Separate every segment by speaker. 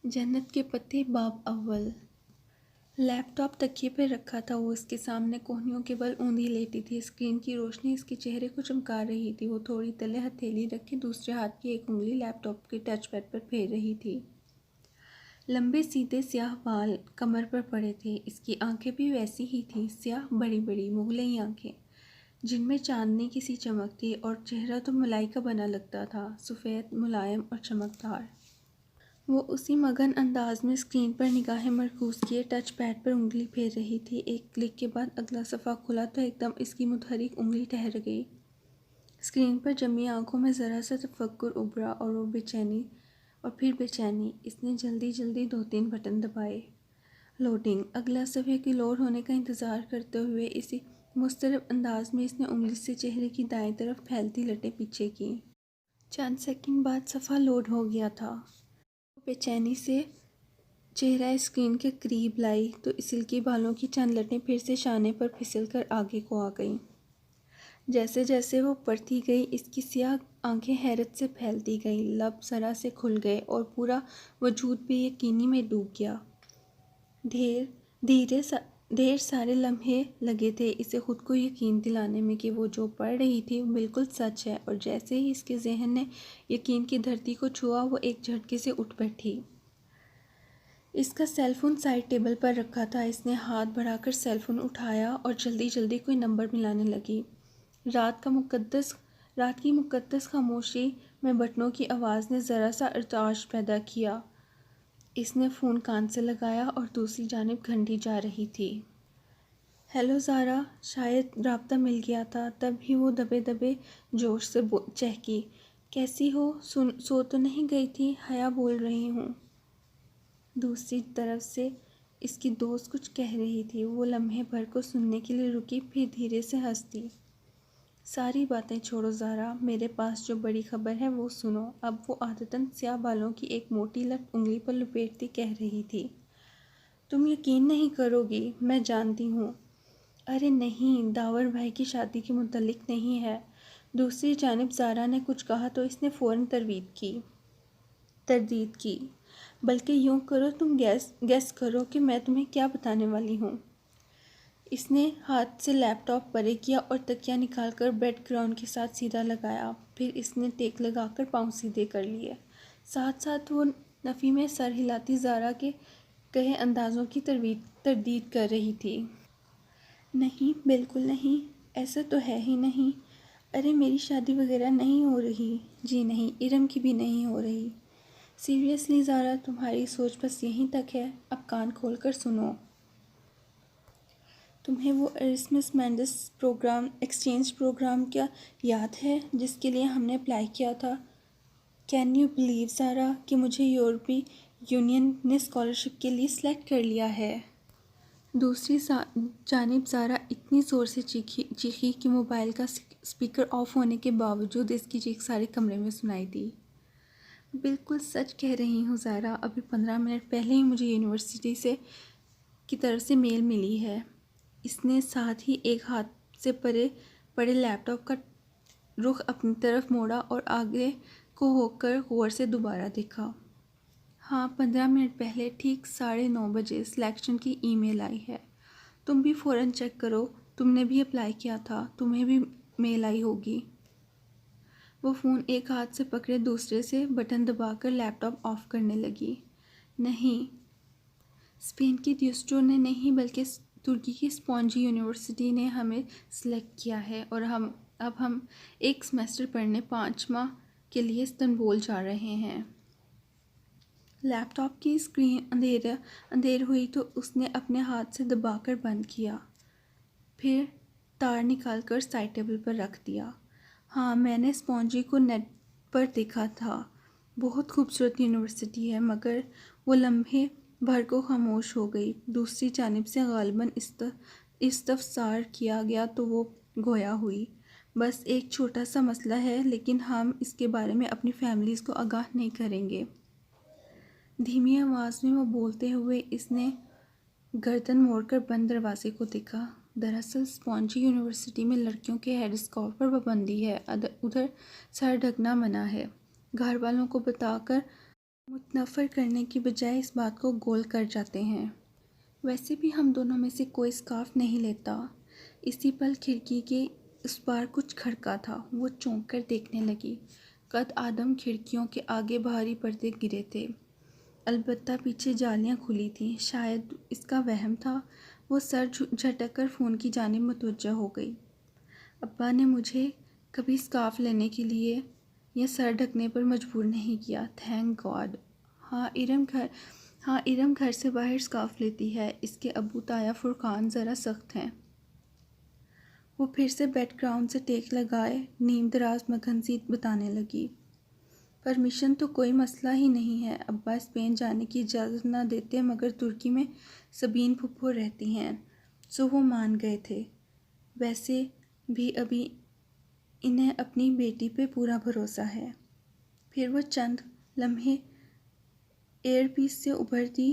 Speaker 1: جنت کے پتے باب اول۔ لیپ ٹاپ تکیے پر رکھا تھا، وہ اس کے سامنے کوہنیوں کے بل اوندھی لیٹی تھی۔ اسکرین کی روشنی اس کے چہرے کو چمکا رہی تھی۔ وہ تھوڑی تلے ہتھیلی رکھ کے دوسرے ہاتھ کی ایک انگلی لیپ ٹاپ کے ٹچ پیڈ پر پھیر رہی تھی۔ لمبے سیدھے سیاہ بال کمر پر پڑے تھے۔ اس کی آنکھیں بھی ویسی ہی تھیں، سیاہ بڑی بڑی مغلئی آنکھیں جن میں چاندنی کی سی چمک تھی، اور چہرہ تو ملائی کا بنا لگتا تھا، سفید، ملائم اور چمکدار۔ وہ اسی مگن انداز میں اسکرین پر نگاہیں مرکوز کیے ٹچ پیڈ پر انگلی پھیر رہی تھی۔ ایک کلک کے بعد اگلا صفحہ کھلا تو ایک دم اس کی متحرک انگلی ٹھہر گئی۔ اسکرین پر جمی آنکھوں میں ذرا سا تفکر ابھرا، اور وہ بے چینی اور پھر بے چینی۔ اس نے جلدی جلدی 2-3 بٹن دبائے۔ لوڈنگ۔ اگلا صفحے کے لوڈ ہونے کا انتظار کرتے ہوئے اسی مضطرب انداز میں اس نے انگلی سے چہرے کی دائیں طرف پھیلتی لٹیں پیچھے کیں۔ چند سیکنڈ بعد صفحہ لوڈ ہو گیا تھا۔ وہ بے چینی سے چہرہ اسکرین کے قریب لائی تو سلکی بالوں کی چند لٹیں پھر سے شانے پر پھسل کر آگے کو آ گئیں۔ جیسے جیسے وہ پڑھتی گئی، اس کی سیاہ آنکھیں حیرت سے پھیلتی گئیں، لب ذرا سے کھل گئے اور پورا وجود بے یقینی میں ڈوب گیا۔ ڈھیر سارے لمحے لگے تھے اسے خود کو یقین دلانے میں کہ وہ جو پڑھ رہی تھی وہ بالکل سچ ہے، اور جیسے ہی اس کے ذہن نے یقین کی دھرتی کو چھوا، وہ ایک جھٹکے سے اٹھ بیٹھی۔ اس کا سیل فون سائیڈ ٹیبل پر رکھا تھا۔ اس نے ہاتھ بڑھا کر سیل فون اٹھایا اور جلدی جلدی کوئی نمبر ملانے لگی۔ رات کی مقدس خاموشی میں بٹنوں کی آواز نے ذرا سا ارتعاش پیدا کیا۔ اس نے فون کان سے لگایا اور دوسری جانب گھنٹی جا رہی تھی۔ ہیلو زارا، شاید رابطہ مل گیا تھا۔ تب ہی وہ دبے دبے جوش سے چہکی، کیسی ہو؟ سو تو نہیں گئی تھی؟ حیا بول رہی ہوں۔ دوسری طرف سے اس کی دوست کچھ کہہ رہی تھی۔ وہ لمحے بھر کو سننے کے لیے رکی، پھر دھیرے سے ہنس دی۔ ساری باتیں چھوڑو زارا، میرے پاس جو بڑی خبر ہے وہ سنو۔ اب وہ عادتاً سیاہ بالوں کی ایک موٹی لٹ انگلی پر لپیٹتی کہہ رہی تھی۔ تم یقین نہیں کرو گی، میں جانتی ہوں۔ ارے نہیں، داور بھائی کی شادی کے متعلق نہیں ہے۔ دوسری جانب زارا نے کچھ کہا تو اس نے فوراً تردید کی۔ بلکہ یوں کرو، تم گیس کرو کہ میں تمہیں کیا بتانے والی ہوں۔ اس نے ہاتھ سے لیپ ٹاپ پرے کیا اور تکیہ نکال کر بیڈ گراؤنڈ کے ساتھ سیدھا لگایا۔ پھر اس نے ٹیک لگا کر پاؤں سیدھے کر لیے۔ ساتھ ساتھ وہ نفی میں سر ہلاتی زارا کے کہے اندازوں کی تردید کر رہی تھی۔ نہیں، بالکل نہیں، ایسا تو ہے ہی نہیں۔ ارے میری شادی وغیرہ نہیں ہو رہی۔ جی نہیں، ارم کی بھی نہیں ہو رہی۔ سیریسلی زارا، تمہاری سوچ بس یہیں تک ہے؟ اب کان کھول کر سنو۔ تمہیں وہ ارسمس مینڈس ایکسچینج پروگرام کیا یاد ہے جس کے لیے ہم نے اپلائی کیا تھا؟ کین یو بلیو زارا کہ مجھے یورپی یونین نے اسکالرشپ کے لیے سلیکٹ کر لیا ہے؟ دوسری جانب زارا اتنی زور سے چیخی کہ موبائل کا اسپیکر آف ہونے کے باوجود اس کی چیخ سارے کمرے میں سنائی دی۔ بالکل سچ کہہ رہی ہوں زارا، ابھی 15 منٹ پہلے ہی مجھے یونیورسٹی کی طرف سے میل ملی ہے۔ اس نے ساتھ ہی ایک ہاتھ سے پڑے لیپ ٹاپ کا رخ اپنی طرف موڑا اور آگے کو ہو کر غور سے دوبارہ دیکھا۔ ہاں، 15 منٹ پہلے ٹھیک 9:30 بجے سلیکشن کی ای میل آئی ہے۔ تم بھی فوراً چیک کرو، تم نے بھی اپلائی کیا تھا، تمہیں بھی میل آئی ہوگی۔ وہ فون ایک ہاتھ سے پکڑے دوسرے سے بٹن دبا کر لیپ ٹاپ آف کرنے لگی۔ نہیں، اسپین کی ڈیوسٹو نے نہیں، بلکہ ترکی کی اسپانجی یونیورسٹی نے ہمیں سلیکٹ کیا ہے، اور اب ہم ایک سیمسٹر پڑھنے 5 ماہ کے لیے استنبول جا رہے ہیں۔ لیپ ٹاپ کی اسکرین اندھیر ہوئی تو اس نے اپنے ہاتھ سے دبا کر بند کیا، پھر تار نکال کر سائیڈ ٹیبل پر رکھ دیا۔ ہاں، میں نے اسپانجی کو نیٹ پر دیکھا تھا، بہت خوبصورت یونیورسٹی ہے، مگر وہ لمحے بھر کو خاموش ہو گئی۔ دوسری جانب سے غالباً استفسار کیا گیا تو وہ گویا ہوئی۔ بس ایک چھوٹا سا مسئلہ ہے، لیکن ہم اس کے بارے میں اپنی فیملیز کو آگاہ نہیں کریں گے۔ دھیمی آواز میں وہ بولتے ہوئے اس نے گردن موڑ کر بند دروازے کو دیکھا۔ دراصل اسپانجی یونیورسٹی میں لڑکیوں کے ہیڈ اسکارف پر پابندی ہے، ادھر سر ڈھکنا منع ہے۔ گھر والوں کو بتا کر متنفر کرنے کی بجائے اس بات کو گول کر جاتے ہیں۔ ویسے بھی ہم دونوں میں سے کوئی اسکارف نہیں لیتا۔ اسی پل کھڑکی کے اس پار کچھ کھڑکا تھا۔ وہ چونک کر دیکھنے لگی۔ قد آدم کھڑکیوں کے آگے بھاری پردے گرے تھے، البتہ پیچھے جالیاں کھلی تھیں۔ شاید اس کا وہم تھا۔ وہ سر جھٹک کر فون کی جانب متوجہ ہو گئی۔ ابا نے مجھے کبھی اسکارف لینے کے لیے یا سر ڈھکنے پر مجبور نہیں کیا، تھینک گاڈ۔ ہاں ارم گھر سے باہر اسکارف لیتی ہے۔ اس کے ابو تایا فرقان ذرا سخت ہیں۔ وہ پھر سے بیک گراؤنڈ سے ٹیک لگائے نیم دراز مکھن سی بتانے لگی۔ پرمیشن تو کوئی مسئلہ ہی نہیں ہے۔ ابا اسپین جانے کی اجازت نہ دیتے، مگر ترکی میں سبین پھپھو رہتی ہیں، سو وہ مان گئے تھے۔ ویسے بھی ابھی انہیں اپنی بیٹی پہ پورا بھروسہ ہے۔ پھر وہ چند لمحے ایئر پیس سے ابھرتی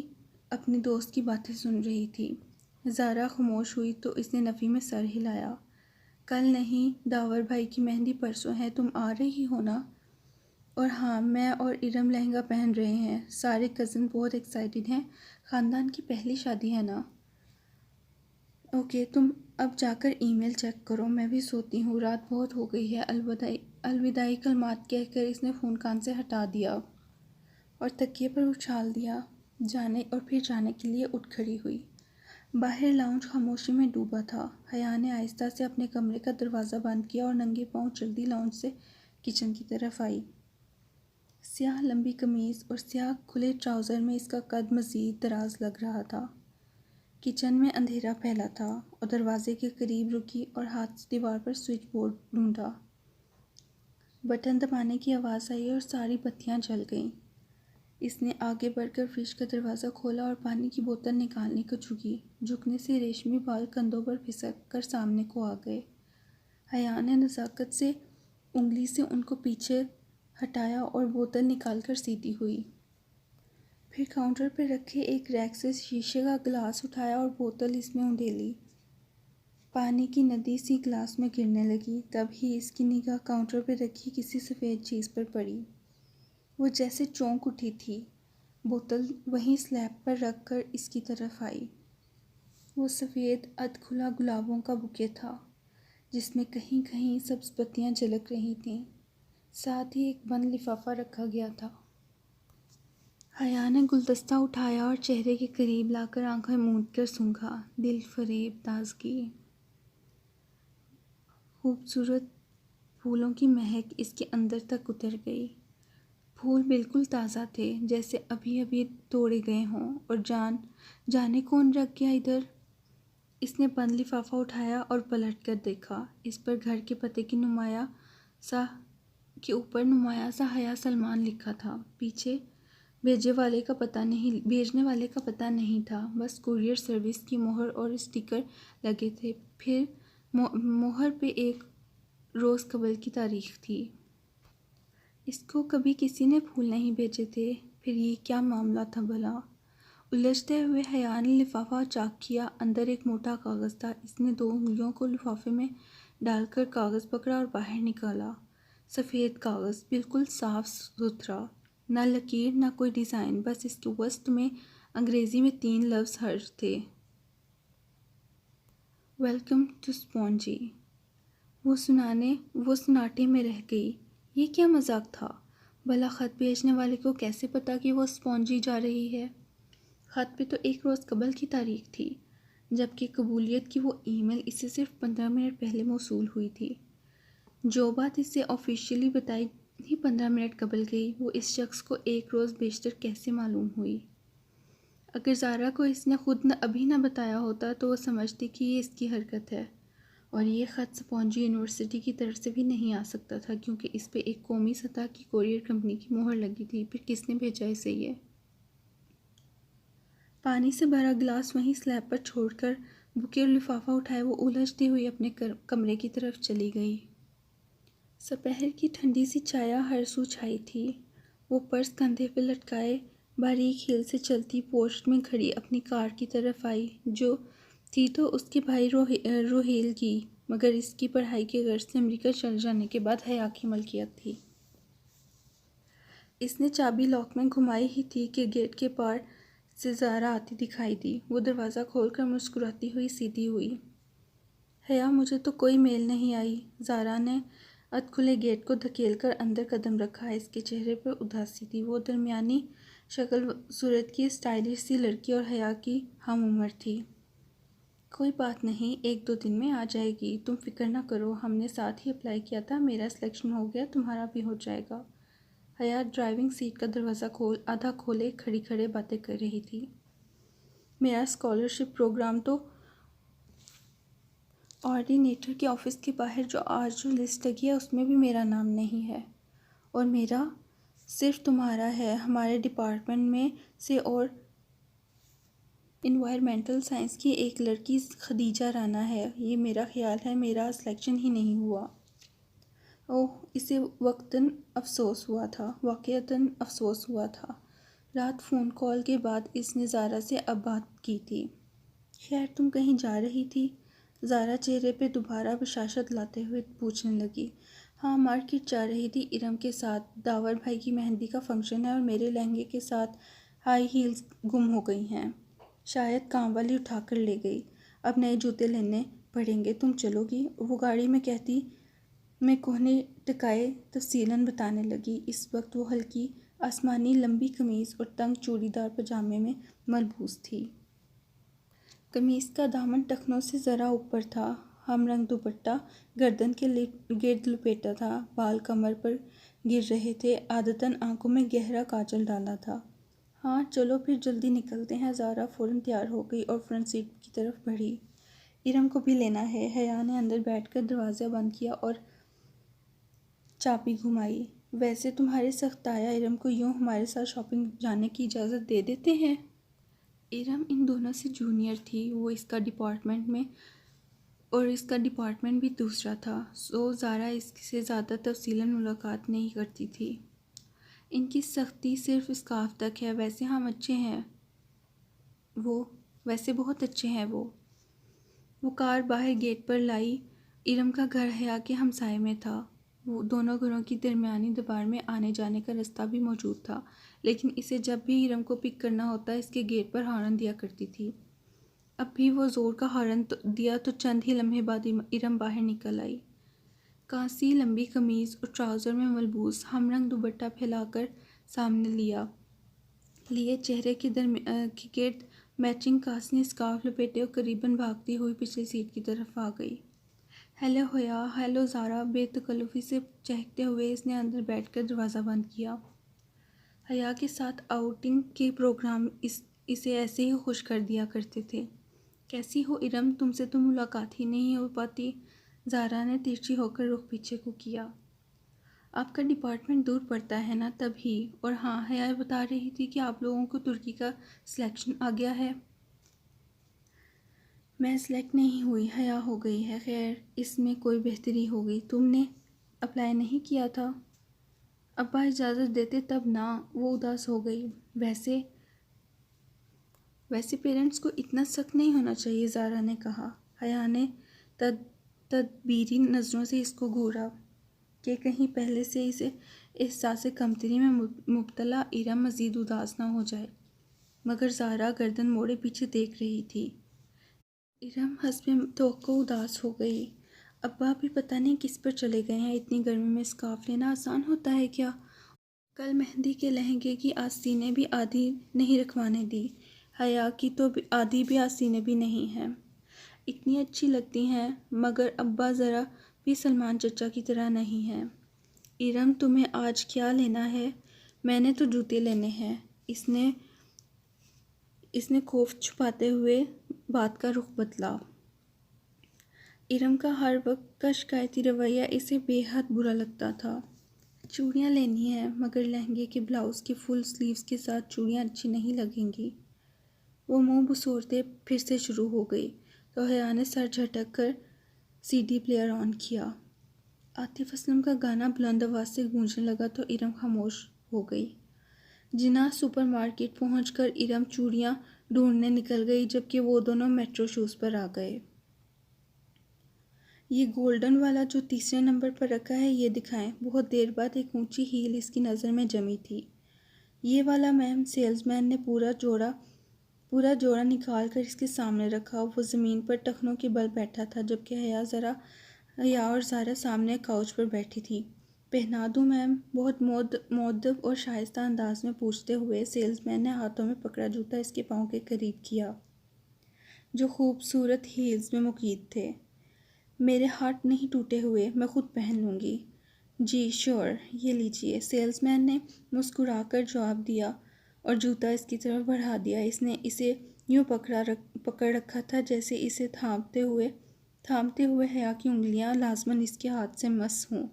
Speaker 1: اپنی دوست کی باتیں سن رہی تھی۔ زارا خاموش ہوئی تو اس نے نفی میں سر ہلایا۔ کل نہیں، داور بھائی کی مہندی پرسوں ہے، تم آ رہی ہو نا؟ اور ہاں، میں اور ارم لہنگا پہن رہے ہیں۔ سارے کزن بہت ایکسائٹڈ ہیں، خاندان کی پہلی شادی ہے نا۔ اوکے، تم اب جا کر ای میل چیک کرو، میں بھی سوتی ہوں، رات بہت ہو گئی ہے۔ الوداعی کلمات کہہ کر اس نے فون کان سے ہٹا دیا اور تکیے پر اچھال دیا، پھر جانے کے لیے اٹھ کھڑی ہوئی۔ باہر لاؤنج خاموشی میں ڈوبا تھا۔ حیا نے آہستہ سے اپنے کمرے کا دروازہ بند کیا اور ننگے پاؤں جلدی لاؤنج سے کچن کی طرف آئی۔ سیاہ لمبی قمیض اور سیاہ کھلے ٹراؤزر میں اس کا قد مزید دراز لگ رہا تھا۔ کچن میں اندھیرا پھیلا تھا اور دروازے کے قریب رکی اور ہاتھ سے دیوار پر سوئچ بورڈ ڈھونڈا۔ بٹن دبانے کی آواز آئی اور ساری بتیاں جل گئیں۔ اس نے آگے بڑھ کر فریج کا دروازہ کھولا اور پانی کی بوتل نکالنے کو جھکی۔ جھکنے سے ریشمی بال کندھوں پر پھسک کر سامنے کو آ گئے۔ حیا نے نزاکت سے انگلی سے ان کو پیچھے ہٹایا اور بوتل نکال کر سیدھی ہوئی۔ پھر کاؤنٹر پر رکھے ایک ریک سے شیشے کا گلاس اٹھایا اور بوتل اس میں اونڈیلی۔ پانی کی ندی سی گلاس میں گرنے لگی۔ تب ہی اس کی نگاہ کاؤنٹر پر رکھی کسی سفید چیز پر پڑی۔ وہ جیسے چونک اٹھی تھی۔ بوتل وہیں سلیب پر رکھ کر اس کی طرف آئی۔ وہ سفید ادھ کھلا گلابوں کا بوکے تھا، جس میں کہیں کہیں سبز پتیاں جھلک رہی تھیں۔ ساتھ ہی ایک بند لفافہ رکھا گیا تھا۔ حیا نے گلدستہ اٹھایا اور چہرے کے قریب لا کر آنکھیں موند کر سونگھا۔ دل فریب تازگی، خوبصورت پھولوں کی مہک اس کے اندر تک اتر گئی۔ پھول بالکل تازہ تھے، جیسے ابھی ابھی توڑے گئے ہوں، اور جانے کون رکھ گیا ادھر۔ اس نے بند لفافہ اٹھایا اور پلٹ کر دیکھا۔ اس پر گھر کے پتے کے اوپر نمایاں سا حیا سلمان لکھا تھا۔ پیچھے بھیجنے والے کا پتہ نہیں تھا، بس کورئیر سروس کی مہر اور اسٹیکر لگے تھے۔ پھر مہر پہ ایک روز قبل کی تاریخ تھی۔ اس کو کبھی کسی نے پھول نہیں بھیجے تھے۔ پھر یہ کیا معاملہ تھا بھلا؟ الجھتے ہوئے حیا نے لفافہ چاک کیا۔ اندر ایک موٹا کاغذ تھا۔ اس نے 2 انگلیوں کو لفافے میں ڈال کر کاغذ پکڑا اور باہر نکالا۔ سفید کاغذ، بالکل صاف ستھرا، نہ لکیر نہ کوئی ڈیزائن، بس اس کے وسط میں انگریزی میں 3 لفظ درج تھے، ویلکم ٹو اسپونجی۔ وہ سناٹے میں رہ گئی۔ یہ کیا مذاق تھا؟ بھلا خط بھیجنے والے کو کیسے پتا کہ وہ اسپونجی جا رہی ہے؟ خط پہ تو 1 روز قبل کی تاریخ تھی، جبکہ قبولیت کی وہ ای میل اسے صرف 15 منٹ پہلے موصول ہوئی تھی۔ جو بات اسے آفیشیلی بتائی ہی 15 منٹ قبل گئی، وہ اس شخص کو 1 روز بیشتر کیسے معلوم ہوئی؟ اگر زارا کو اس نے خود ابھی نہ بتایا ہوتا تو وہ سمجھتی کہ یہ اس کی حرکت ہے، اور یہ خط اسپونجی یونیورسٹی کی طرف سے بھی نہیں آ سکتا تھا، کیونکہ اس پہ ایک قومی سطح کی کورئیر کمپنی کی مہر لگی تھی۔ پھر کس نے بھیجا اسے یہ؟ پانی سے بھرا گلاس وہیں سلیب پر چھوڑ کر بوکے اور لفافہ اٹھائے وہ الجھتی ہوئی اپنے کمرے کی طرف چلی گئی۔ سپہر کی ٹھنڈی سی چھایا ہر سو چھائی تھی۔ وہ پرس کندھے پہ لٹکائے باریک ہیل سے چلتی پورچ میں کھڑی اپنی کار کی طرف آئی، جو تھی تو اس کے بھائی روہیل کی، مگر اس کی پڑھائی کے غرض سے امریکہ چل جانے کے بعد حیا کی ملکیت تھی۔ اس نے چابی لاک میں گھمائی ہی تھی کہ گیٹ کے پار سے زارا آتی دکھائی دی۔ وہ دروازہ کھول کر مسکراتی ہوئی سیدھی ہوئی۔ حیا مجھے تو کوئی میل نہیں آئی۔ زارا نے ادھ کھلے گیٹ کو دھکیل کر اندر قدم رکھا۔ اس کے چہرے پر اداسی تھی۔ وہ درمیانی شکل صورت کی اسٹائلش سی لڑکی اور حیا کی ہم عمر تھی۔ کوئی بات نہیں، 1-2 دن میں آ جائے گی، تم فکر نہ کرو، ہم نے ساتھ ہی اپلائی کیا تھا، میرا سلیکشن ہو گیا، تمہارا بھی ہو جائے گا۔ حیا ڈرائیونگ سیٹ کا دروازہ آدھا کھولے کھڑے باتیں کر رہی تھی۔ میرا اسکالرشپ پروگرام تو آرڈینیٹر کے آفس کے باہر جو آج لسٹ لگی ہے اس میں بھی میرا نام نہیں ہے، اور میرا صرف تمہارا ہے۔ ہمارے ڈپارٹمنٹ میں سے اور انوائرمنٹل سائنس کی ایک لڑکی خدیجہ رانا ہے۔ یہ میرا خیال ہے میرا سلیکشن ہی نہیں ہوا۔ اوہ، اسے واقعتاً افسوس ہوا تھا۔ رات فون کال کے بعد اس نے زارا سے اب بات کی تھی۔ خیر تم کہیں جا رہی تھی؟ زارا چہرے پہ دوبارہ بشاشت لاتے ہوئے پوچھنے لگی۔ ہاں، مارکیٹ جا رہی تھی ارم کے ساتھ، داور بھائی کی مہندی کا فنکشن ہے اور میرے لہنگے کے ساتھ ہائی ہیلز گم ہو گئی ہیں، شاید کام والی اٹھا کر لے گئی، اب نئے جوتے لینے پڑیں گے، تم چلو گی؟ وہ گاڑی میں کہتی میں کوہنے ٹکائے تفصیلاً بتانے لگی۔ اس وقت وہ ہلکی آسمانی لمبی قمیض اور تنگ چوڑی دار پاجامے میں ملبوس تھی۔ قمیض کا دامن ٹخنوں سے ذرا اوپر تھا، ہم رنگ دوپٹہ گردن کے گرد لپیٹا تھا، بال کمر پر گر رہے تھے، عادتاً آنکھوں میں گہرا کاجل ڈالا تھا۔ ہاں چلو پھر جلدی نکلتے ہیں۔ زارا فوراً تیار ہو گئی اور فرنٹ سیٹ کی طرف بڑھی۔ ارم کو بھی لینا ہے۔ حیا نے اندر بیٹھ کر دروازہ بند کیا اور چابی گھمائی۔ ویسے تمہارے سخت آیا ارم کو یوں ہمارے ساتھ شاپنگ جانے کی اجازت دے دیتے ہیں؟ ارم ان دونوں سے جونیئر تھی، وہ اس کا ڈپارٹمنٹ میں اور اس کا ڈپارٹمنٹ بھی دوسرا تھا، سو زارا اس سے زیادہ تفصیلاً ملاقات نہیں کرتی تھی۔ ان کی سختی صرف اسکارف تک ہے، ویسے ہم اچھے ہیں ویسے بہت اچھے ہیں وہ کار باہر گیٹ پر لائی۔ ارم کا گھر حیا کے ہمسائے میں تھا، وہ دونوں گھروں کی درمیانی دیوار میں آنے جانے کا رستہ بھی موجود تھا، لیکن اسے جب بھی ارم کو پک کرنا ہوتا اس کے گیٹ پر ہارن دیا کرتی تھی۔ اب بھی وہ زور کا ہارن دیا تو چند ہی لمحے بعد ارم باہر نکل آئی۔ کانسی لمبی قمیض اور ٹراؤزر میں ملبوس، ہم رنگ دوپٹہ پھیلا کر سامنے لیے چہرے کے گرد میچنگ کاسنی اسکارف لپیٹے اور قریباً بھاگتی ہوئی پچھلی سیٹ کی طرف آ گئی۔ ہیلو حیا، ہیلو زارا، بے تکلفی سے چہکتے ہوئے اس نے اندر بیٹھ کر دروازہ بند کیا۔ حیا کے ساتھ آؤٹنگ کے پروگرام اسے ایسے ہی خوش کر دیا کرتے تھے۔ کیسی ہو ارم، تم سے تو ملاقات ہی نہیں ہو پاتی۔ زارا نے ترچھی ہو کر رخ پیچھے کو کیا۔ آپ کا ڈپارٹمنٹ دور پڑتا ہے نا، تبھی۔ اور ہاں، حیا بتا رہی تھی کہ آپ لوگوں کو ترکی کا سلیکشن آ گیا ہے۔ میں سلیکٹ نہیں ہوئی، حیا ہو گئی ہے۔ خیر اس میں کوئی بہتری ہوگی، تم نے اپلائی نہیں کیا تھا؟ ابا اجازت دیتے تب نا، وہ اداس ہو گئی۔ ویسے پیرنٹس کو اتنا سخت نہیں ہونا چاہیے، زارا نے کہا۔ حیا نے تدبیری نظروں سے اس کو گھورا کہ کہیں پہلے سے اسے احساس کمتری میں مبتلا ارم مزید اداس نہ ہو جائے، مگر زارا گردن موڑے پیچھے دیکھ رہی تھی۔ ارم حسب توقع اداس ہو گئی۔ ابا بھی پتہ نہیں کس پر چلے گئے ہیں، اتنی گرمی میں اسکارف لینا آسان ہوتا ہے کیا؟ کل مہندی کے لہنگے کی آستینیں بھی آدھی نہیں رکھوانے دی، حیا کی تو آدھی بھی آستینیں بھی نہیں ہیں۔ اتنی اچھی لگتی ہیں، مگر ابا ذرا بھی سلمان چچا کی طرح نہیں ہیں۔ ارم تمہیں آج کیا لینا ہے؟ میں نے تو جوتے لینے ہیں۔ اس نے خوف چھپاتے ہوئے بات کا رخ بدلا۔ ارم کا ہر وقت کا شکایتی رویہ اسے بے حد برا لگتا تھا۔ چوڑیاں لینی ہیں، مگر لہنگے کے بلاؤز کے فل سلیوز کے ساتھ چوڑیاں اچھی نہیں لگیں گی۔ وہ منہ بسورتے پھر سے شروع ہو گئی تو حیا نے سر جھٹک کر سی ڈی پلیئر آن کیا۔ عاطف اسلم کا گانا بلند آواز سے گونجنے لگا تو ارم خاموش ہو گئی۔ جناح سپر مارکیٹ پہنچ کر ارم چوڑیاں ڈھونڈنے نکل گئی، جبکہ وہ دونوں میٹرو شوز پر آ گئے۔ یہ گولڈن والا جو تیسرے نمبر پر رکھا ہے، یہ دکھائیں۔ بہت دیر بعد ایک اونچی ہیل اس کی نظر میں جمی تھی۔ یہ والا میم، سیلز مین نے پورا جوڑا نکال کر اس کے سامنے رکھا۔ وہ زمین پر ٹخنوں کے بل بیٹھا تھا، جبکہ حیا اور زارا سامنے کاؤچ پر بیٹھی تھی۔ پہنا دوں میم؟ بہت مؤدب اور شائستہ انداز میں پوچھتے ہوئے سیلز مین نے ہاتھوں میں پکڑا جوتا اس کے پاؤں کے قریب کیا، جو خوبصورت ہیلز میں مقید تھے۔ میرے ہاتھ نہیں ٹوٹے ہوئے، میں خود پہن لوں گی۔ جی شور، یہ لیجئے، سیلز مین نے مسکرا کر جواب دیا اور جوتا اس کی طرف بڑھا دیا۔ اس نے اسے یوں پکڑ رکھا تھا جیسے اسے تھامتے ہوئے حیا کی انگلیاں لازماً اس کے ہاتھ سے مس ہوں۔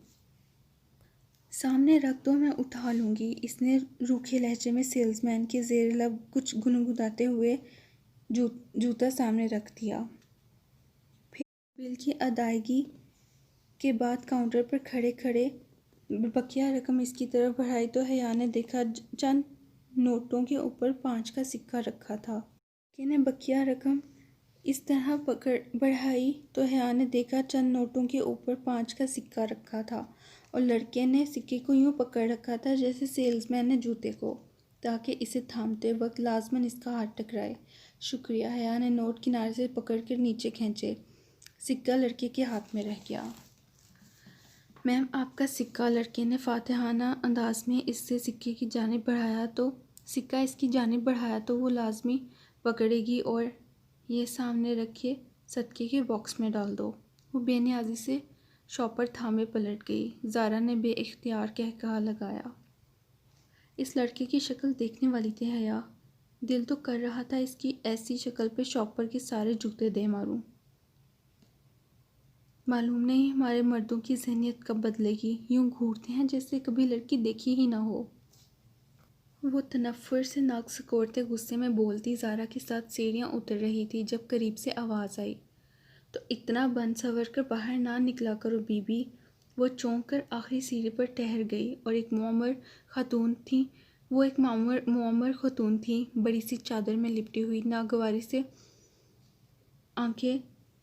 Speaker 1: سامنے رکھ دو، میں اٹھا لوں گی، اس نے روکھے لہجے میں سیلز مین کے زیر لب کچھ گنگناتے ہوئے جوتا سامنے رکھ دیا۔ پھر بل کی ادائیگی کے بعد کاؤنٹر پر کھڑے بقیہ رقم اس کی طرف بڑھائی تو حیا نے دیکھا چند نوٹوں کے اوپر 5 کا سکہ رکھا تھا۔ لڑکے نے بقیہ رقم اس طرح بڑھائی تو حیا نے دیکھا چند نوٹوں کے اوپر 5 کا سکہ رکھا تھا، اور لڑکے نے سکے کو یوں پکڑ رکھا تھا جیسے سیلز مین نے جوتے کو، تاکہ اسے تھامتے وقت لازماً اس کا ہاتھ ٹکرائے۔ شکریہ، حیا نے نوٹ کنارے سے پکڑ کر نیچے کھینچے۔ سکہ لڑکے کے ہاتھ میں رہ گیا۔ میم، آپ کا سکہ، لڑکے نے فاتحانہ انداز میں اس سے سکے کی جانب بڑھایا تو وہ لازمی پکڑے گی، اور یہ سامنے رکھے صدقے کے باکس میں ڈال دو۔ وہ بے نیازی سے شاپر تھامے پلٹ گئی۔ زارا نے بے اختیار قہقہہ لگایا۔ اس لڑکے کی شکل دیکھنے والی تھی حیا۔ دل تو کر رہا تھا اس کی ایسی شکل پہ شاپر کے سارے جوتے دے ماروں۔ معلوم نہیں ہمارے مردوں کی ذہنیت کب بدلے گی، یوں گھورتے ہیں جیسے کبھی لڑکی دیکھی ہی نہ ہو۔ وہ تنفر سے ناک سکوڑتے غصے میں بولتی زارا کے ساتھ سیڑھیاں اتر رہی تھی جب قریب سے آواز آئی، تو اتنا بن سنور کر باہر نہ نکلا کرو بی بی۔ وہ چونک کر آخری سیڑھی پر ٹھہر گئی اور ایک معمر خاتون تھی، بڑی سی چادر میں لپٹی ہوئی، ناگواری سے آنکھیں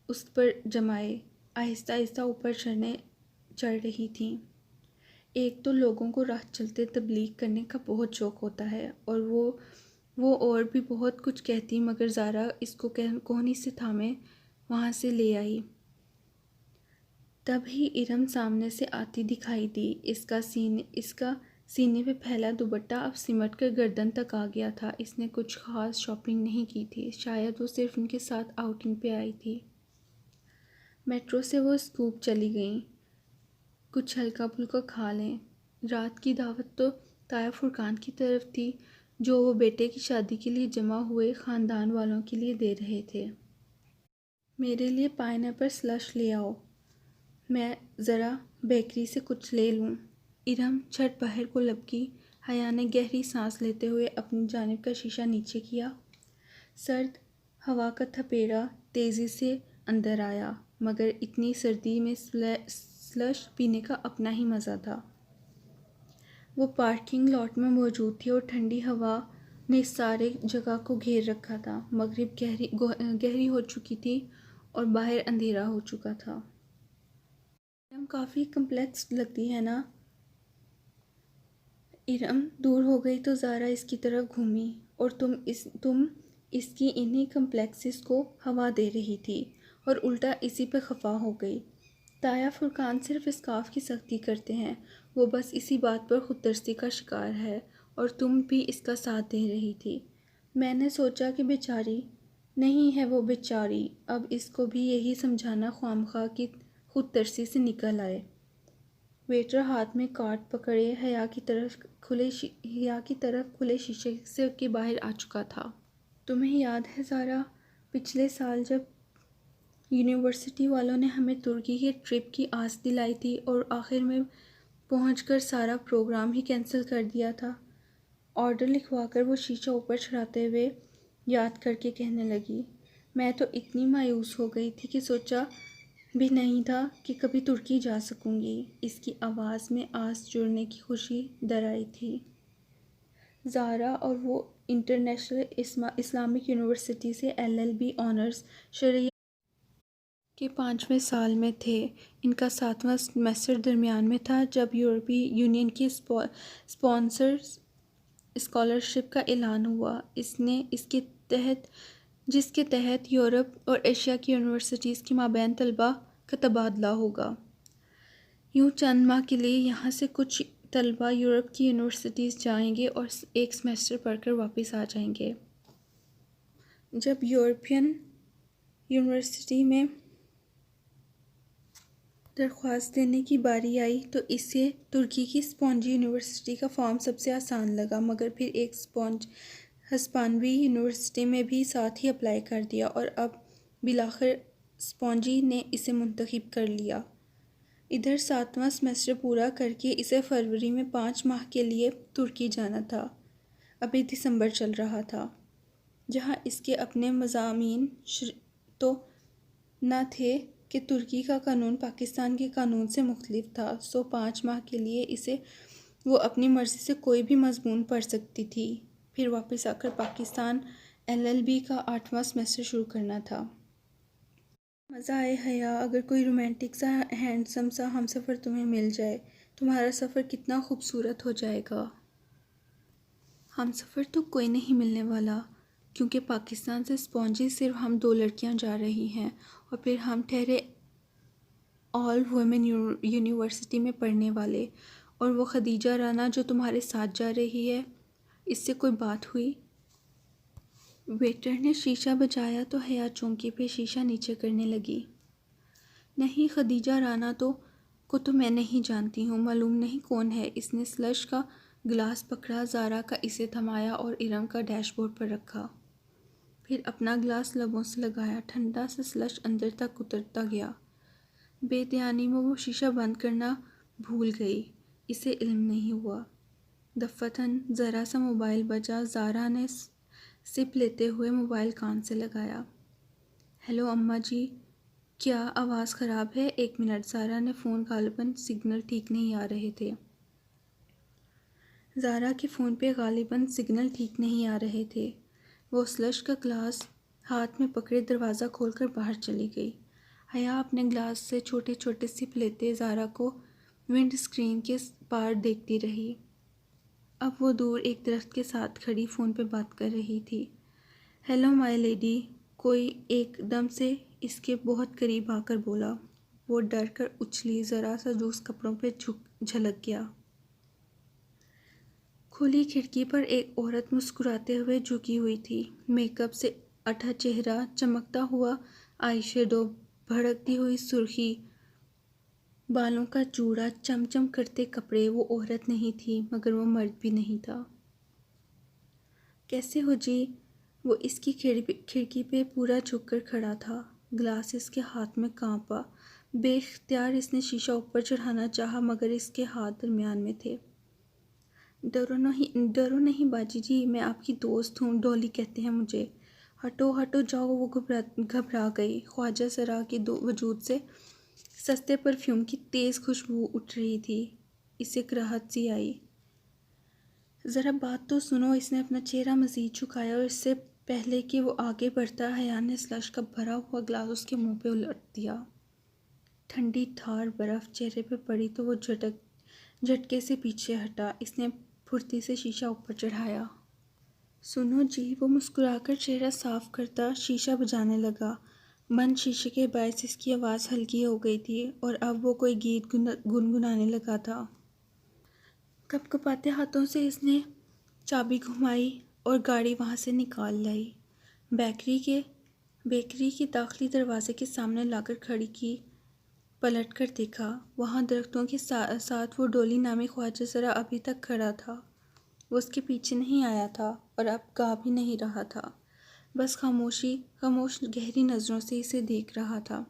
Speaker 1: اس پر جمائے آہستہ آہستہ اوپر چڑھ رہی تھیں۔ ایک تو لوگوں کو راہ چلتے تبلیغ کرنے کا بہت شوق ہوتا ہے، اور وہ اور بھی بہت کچھ کہتی، مگر زارا اس کو کوہنی سے تھامے وہاں سے لے آئی۔ تب ہی ارم سامنے سے آتی دکھائی دی۔ اس کا سینے پہ پھیلا دوپٹہ اب سمٹ کر گردن تک آ گیا تھا۔ اس نے کچھ خاص شاپنگ نہیں کی تھی، شاید وہ صرف ان کے ساتھ آؤٹنگ پہ آئی تھی۔ میٹرو سے وہ اسکوپ چلی گئیں، کچھ ہلکا پھلکا کھا لیں۔ رات کی دعوت تو تایا فرقان کی طرف تھی، جو وہ بیٹے کی شادی کے لیے جمع ہوئے خاندان والوں کے لیے دے رہے تھے۔ میرے لیے پائن ایپل سلش لے آؤ، میں ذرا بیکری سے کچھ لے لوں۔ ارم جھٹ باہر کو لپکی۔ حیا نے گہری سانس لیتے ہوئے اپنی جانب کا شیشہ نیچے کیا۔ سرد ہوا کا تھپیڑا تیزی سے اندر آیا، مگر اتنی سردی میں سلش پینے کا اپنا ہی مزہ تھا۔ وہ پارکنگ لاٹ میں موجود تھی اور ٹھنڈی ہوا نے سارے جگہ کو گھیر رکھا تھا۔ مغرب گہری ہو چکی تھی اور باہر اندھیرا ہو چکا تھا۔ ارم کافی کمپلیکس لگتی ہے نا؟ ارم دور ہو گئی تو زارا اس کی طرف گھومی، اور تم اس کی انہی کمپلیکسز کو ہوا دے رہی تھی، اور الٹا اسی پہ خفا ہو گئی۔ تایا فرقان صرف اسکارف کی سختی کرتے ہیں، وہ بس اسی بات پر خود ترسی کا شکار ہے، اور تم بھی اس کا ساتھ دے رہی تھی۔ میں نے سوچا کہ بیچاری نہیں ہے وہ بیچاری، اب اس کو بھی یہی سمجھانا خواہ کی خود ترسی سے نکل آئے۔ ویٹر ہاتھ میں کارڈ پکڑے حیا کی طرف کھلے شیشے کے باہر آ چکا تھا۔ تمہیں یاد ہے زارا، پچھلے سال جب یونیورسٹی والوں نے ہمیں ترکی کے ٹرپ کی آس دلائی تھی اور آخر میں پہنچ کر سارا پروگرام ہی کینسل کر دیا تھا؟ آرڈر لکھوا کر وہ شیشہ اوپر چڑھاتے ہوئے یاد کر کے کہنے لگی۔ میں تو اتنی مایوس ہو گئی تھی کہ سوچا بھی نہیں تھا کہ کبھی ترکی جا سکوں گی۔ اس کی آواز میں آس جڑنے کی خوشی درائی تھی۔ زارا اور وہ انٹرنیشنل اسلامک یونیورسٹی سے LLB آنرز شرعیہ کے 5ویں سال میں تھے۔ ان کا 7واں سیمسٹر درمیان میں تھا جب یورپی یونین کی اسکالرشپ کا اعلان ہوا، جس کے تحت یورپ اور ایشیا کی یونیورسٹیز کے مابین طلباء کا تبادلہ ہوگا۔ یوں چند ماہ کے لیے یہاں سے کچھ طلباء یورپ کی یونیورسٹیز جائیں گے اور ایک سیمسٹر پڑھ کر واپس آ جائیں گے۔ جب یورپین یونیورسٹی میں درخواست دینے کی باری آئی تو اسے ترکی کی اسپانجی یونیورسٹی کا فارم سب سے آسان لگا، مگر پھر ایک ہسپانوی یونیورسٹی میں بھی ساتھ ہی اپلائی کر دیا اور اب بالآخر اسپانجی نے اسے منتخب کر لیا۔ ادھر 7واں سیمسٹر پورا کر کے اسے فروری میں 5 ماہ کے لیے ترکی جانا تھا۔ ابھی دسمبر چل رہا تھا، جہاں اس کے اپنے مضامین تو نہ تھے کہ ترکی کا قانون پاکستان کے قانون سے مختلف تھا، سو 5 ماہ کے لیے اسے وہ اپنی مرضی سے کوئی بھی مضمون پڑھ سکتی تھی، پھر واپس آ کر پاکستان LLB کا 8واں سیمسٹر شروع کرنا تھا۔ مزہ آئے حیا، اگر کوئی رومانٹک سا ہینڈسم سا ہمسفر تمہیں مل جائے، تمہارا سفر کتنا خوبصورت ہو جائے گا۔ ہمسفر تو کوئی نہیں ملنے والا، کیونکہ پاکستان سے اسپانجی صرف ہم 2 لڑکیاں جا رہی ہیں، اور پھر ہم ٹھہرے آل ویمن یونیورسٹی میں پڑھنے والے، اور وہ خدیجہ رانا جو تمہارے ساتھ جا رہی ہے، اس سے کوئی بات ہوئی؟ ویٹر نے شیشہ بجایا تو حیا چونکی پہ شیشہ نیچے کرنے لگی۔ نہیں، خدیجہ رانا کو تو میں نہیں جانتی ہوں، معلوم نہیں کون ہے۔ اس نے سلش کا گلاس پکڑا، زارا کا اسے تھمایا اور ارم کا ڈیش بورڈ پر رکھا، پھر اپنا گلاس لبوں سے لگایا۔ ٹھنڈا سا سلش اندر تک اترتا گیا۔ بے دھیانی میں وہ شیشہ بند کرنا بھول گئی، اسے علم نہیں ہوا۔ دفتن ذرا سا موبائل بجا، زارا نے سپ لیتے ہوئے موبائل کان سے لگایا۔ ہیلو اماں جی، کیا آواز خراب ہے؟ 1 منٹ، زارا نے فون غالباً سگنل ٹھیک نہیں آ رہے تھے۔ زارا کے فون پہ غالباً سگنل ٹھیک نہیں آ رہے تھے۔ وہ سلش کا گلاس ہاتھ میں پکڑے دروازہ کھول کر باہر چلی گئی۔ حیا اپنے گلاس سے چھوٹے چھوٹے سپ لیتے زارا کو ونڈ اسکرین کے پار دیکھتی رہی۔ اب وہ دور ایک درخت کے ساتھ کھڑی فون پہ بات کر رہی تھی۔ ہیلو مائی لیڈی، کوئی ایک دم سے اس کے بہت قریب آ کر بولا۔ وہ ڈر کر اچھلی، ذرا سا جوس کپڑوں پہ جھلک گیا۔ کھلی کھڑکی پر ایک عورت مسکراتے ہوئے جھکی ہوئی تھی، میک اپ سے اٹھا چہرہ، چمکتا ہوا آئی شیڈو، بھڑکتی ہوئی سرخی، بالوں کا جوڑا، چم چم کرتے کپڑے۔ وہ عورت نہیں تھی، مگر وہ مرد بھی نہیں تھا۔ کیسے ہو جی؟ وہ اس کی کھڑکی پہ پورا جھک کر کھڑا تھا، گلاس اس کے ہاتھ میں کانپا۔ بے اختیار اس نے شیشہ اوپر چڑھانا چاہا، مگر اس کے ہاتھ درمیان میں تھے۔ ڈرو نہیں باجی جی، میں آپ کی دوست ہوں، ڈولی کہتے ہیں مجھے۔ ہٹو ہٹو جاؤ۔ وہ گھبرا گئی۔ خواجہ سرا کے وجود سے سستے پرفیوم کی تیز خوشبو اٹھ رہی تھی، اسے کراہت سی آئی۔ ذرا بات تو سنو۔ اس نے اپنا چہرہ مزید جھکایا اور اس سے پہلے کہ وہ آگے بڑھتا، حیا نے سلش کا بھرا ہوا گلاس اس کے منہ پہ الٹ دیا۔ ٹھنڈی دھار برف چہرے پہ پڑی تو وہ جھٹکے سے پیچھے ہٹا۔ اس نے پھرتی سے شیشہ اوپر چڑھایا۔ سنو جی، وہ مسکرا کر چہرہ صاف کرتا شیشہ بجانے لگا۔ بند شیشے کے باعث اس کی آواز ہلکی ہو گئی تھی اور اب وہ کوئی گیت گنگنانے لگا تھا۔ کپ کپاتے ہاتھوں سے اس نے چابی گھمائی اور گاڑی وہاں سے نکال لائی۔ بیکری کے داخلی دروازے کے سامنے لا کر کھڑی کی، پلٹ کر دیکھا۔ وہاں درختوں کے ساتھ وہ ڈولی نامی خواجہ سرا ابھی تک کھڑا تھا۔ وہ اس کے پیچھے نہیں آیا تھا اور اب گا بھی نہیں رہا تھا، بس خاموش گہری نظروں سے اسے دیکھ رہا تھا۔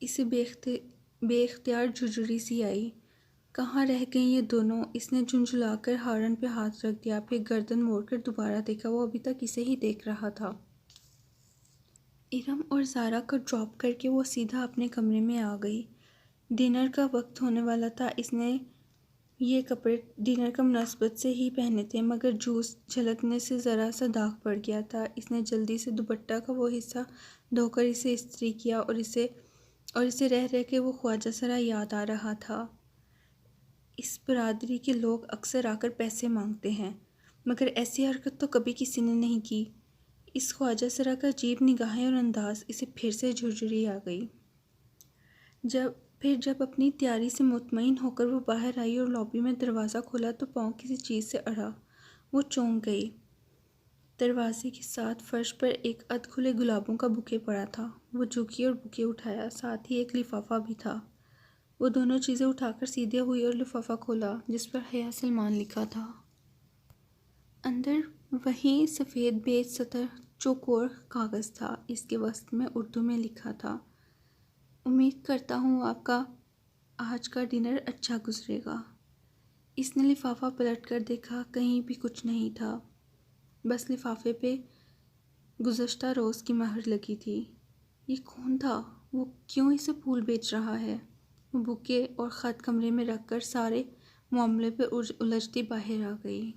Speaker 1: اسے بے اختیار جھرجھری سی آئی۔ کہاں رہ گئیں یہ دونوں؟ اس نے جھنجھلا کر ہارن پہ ہاتھ رکھ دیا، پھر گردن موڑ کر دوبارہ دیکھا۔ وہ ابھی تک اسے ہی دیکھ رہا تھا۔ ارم اور زارا کو ڈراپ کر کے وہ سیدھا اپنے کمرے میں آ گئی۔ ڈنر کا وقت ہونے والا تھا۔ اس نے یہ کپڑے ڈنر کا مناسبت سے ہی پہنے تھے، مگر جوس جھلکنے سے ذرا سا داغ پڑ گیا تھا۔ اس نے جلدی سے دوپٹہ کا وہ حصہ دھو کر اسے استری کیا اور اسے رہ رہ کے وہ خواجہ سرا یاد آ رہا تھا۔ اس برادری کے لوگ اکثر آ کر پیسے مانگتے ہیں، مگر ایسی حرکت تو کبھی کسی نے نہیں کی۔ اس خواجہ سرا کا عجیب نگاہیں اور انداز اسے پھر سے جھرجھری آ گئی۔ جب اپنی تیاری سے مطمئن ہو کر وہ باہر آئی اور لابی میں دروازہ کھولا تو پاؤں کسی چیز سے اڑا۔ وہ چونک گئی۔ دروازے کے ساتھ فرش پر ایک ادھ کھلے گلابوں کا بوکے پڑا تھا۔ وہ جھکی اور بوکے اٹھایا، ساتھ ہی ایک لفافہ بھی تھا۔ وہ دونوں چیزیں اٹھا کر سیدھے ہوئی اور لفافہ کھولا جس پر حیا سلمان لکھا تھا۔ اندر وہی سفید بیج سطر چوکور کاغذ تھا۔ اس کے وسط میں اردو میں لکھا تھا: امید کرتا ہوں آپ کا آج کا ڈنر اچھا گزرے گا۔ اس نے لفافہ پلٹ کر دیکھا، کہیں بھی کچھ نہیں تھا، بس لفافے پہ گزشتہ روز کی مہر لگی تھی۔ یہ کون تھا؟ وہ کیوں اسے پھول بیچ رہا ہے؟ وہ بوکے اور خط کمرے میں رکھ کر سارے معاملے پہ الجھتی باہر آ گئی۔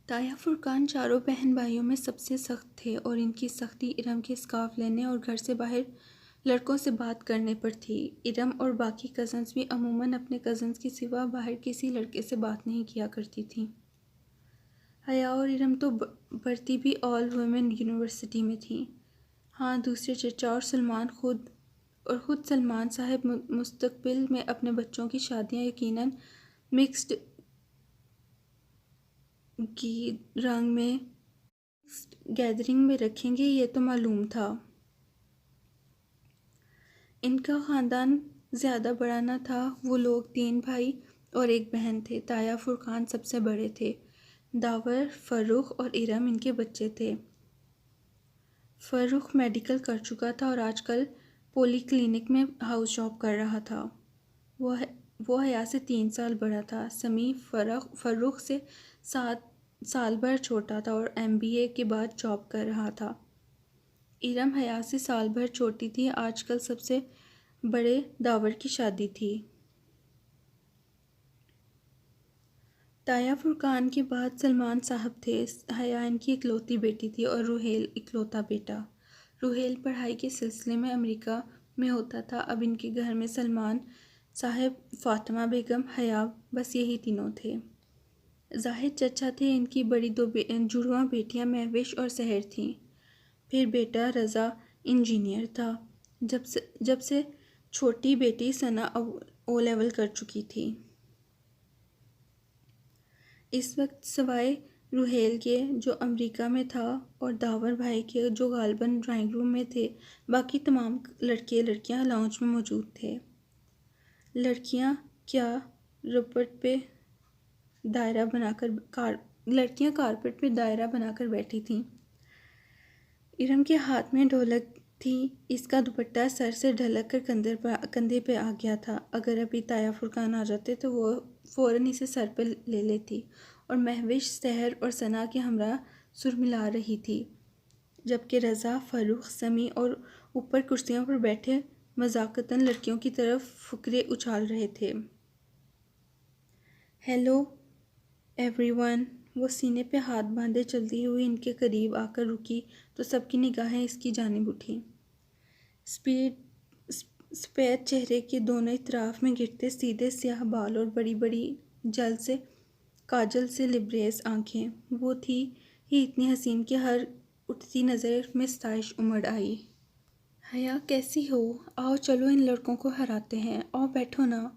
Speaker 1: تایا فرقان چاروں بہن بھائیوں میں سب سے سخت تھے اور ان کی سختی ارم کے اسکارف لینے اور گھر سے باہر لڑکوں سے بات کرنے پر تھی۔ ارم اور باقی کزنز بھی عموماً اپنے کزنز کے سوا باہر کسی لڑکے سے بات نہیں کیا کرتی تھیں۔ حیا اور ارم تو بڑھتی بھی آل ویمن یونیورسٹی میں تھیں۔ ہاں، دوسرے چچا اور خود سلمان صاحب مستقبل میں اپنے بچوں کی شادیاں یقیناً مکسڈ گیدرنگ میں رکھیں گے، یہ تو معلوم تھا۔ ان کا خاندان زیادہ بڑا نہ تھا۔ وہ لوگ 3 بھائی اور 1 بہن تھے۔ تایا فرقان سب سے بڑے تھے۔ داور، فرخ اور ارم ان کے بچے تھے۔ فرخ میڈیکل کر چکا تھا اور آج کل پولی کلینک میں ہاؤس جاب کر رہا تھا۔ وہ حیا سے 3 سال بڑا تھا۔ سمیع فرخ سے 7 سال بھر چھوٹا تھا اور MBA کے بعد جاب کر رہا تھا۔ ارم حیا سے سال بھر چھوٹی تھی۔ آج کل سب سے بڑے داور کی شادی تھی۔ تایا فرقان کے بعد سلمان صاحب تھے۔ حیا ان کی اکلوتی بیٹی تھی اور روحیل اکلوتا بیٹا۔ روحیل پڑھائی کے سلسلے میں امریکہ میں ہوتا تھا۔ اب ان کے گھر میں سلمان صاحب، فاطمہ بیگم، حیا، بس یہی تینوں تھے۔ زاہد چچا تھے۔ ان کی بڑی 2 جڑواں بیٹیاں مہوش اور سحر تھیں۔ پھر بیٹا رضا انجینئر تھا۔ جب سے چھوٹی بیٹی ثنا او لیول کر چکی تھی۔ اس وقت سوائے روحیل کے جو امریکہ میں تھا اور داور بھائی کے جو غالباً ڈرائنگ روم میں تھے، باقی تمام لڑکے لڑکیاں لاؤنج میں موجود تھے۔ لڑکیاں کارپٹ پہ دائرہ بنا کر بیٹھی تھیں۔ ارم کے ہاتھ میں ڈھولک تھی۔ اس کا دوپٹہ سر سے ڈھلک کر کندھے پہ آ گیا تھا۔ اگر ابھی تایا فرقان آ جاتے تو وہ فوراً اسے سر پہ لے لیتی اور مہوش، سحر اور ثنا کے ہمراہ سر ملا رہی تھی، جبکہ رضا، فرخ، سمیع اور اوپر کرسیوں پر بیٹھے مذاکراتاً لڑکیوں کی طرف فقرے اچھال رہے تھے۔ Hello every one. وہ سینے پہ ہاتھ باندھے چلتی ہوئی ان کے قریب آ کر رکی تو سب کی نگاہیں اس کی جانب اٹھیں۔ سفید چہرے کے دونوں اطراف میں گرتے سیدھے سیاہ بال اور بڑی بڑی کاجل سے لبریز آنکھیں۔ وہ تھی ہی اتنی حسین کہ ہر اٹھتی نظر میں ستائش امڑ آئی۔ حیا کیسی ہو؟ آؤ چلو ان لڑکوں کو ہراتے ہیں۔ آؤ بیٹھو نا۔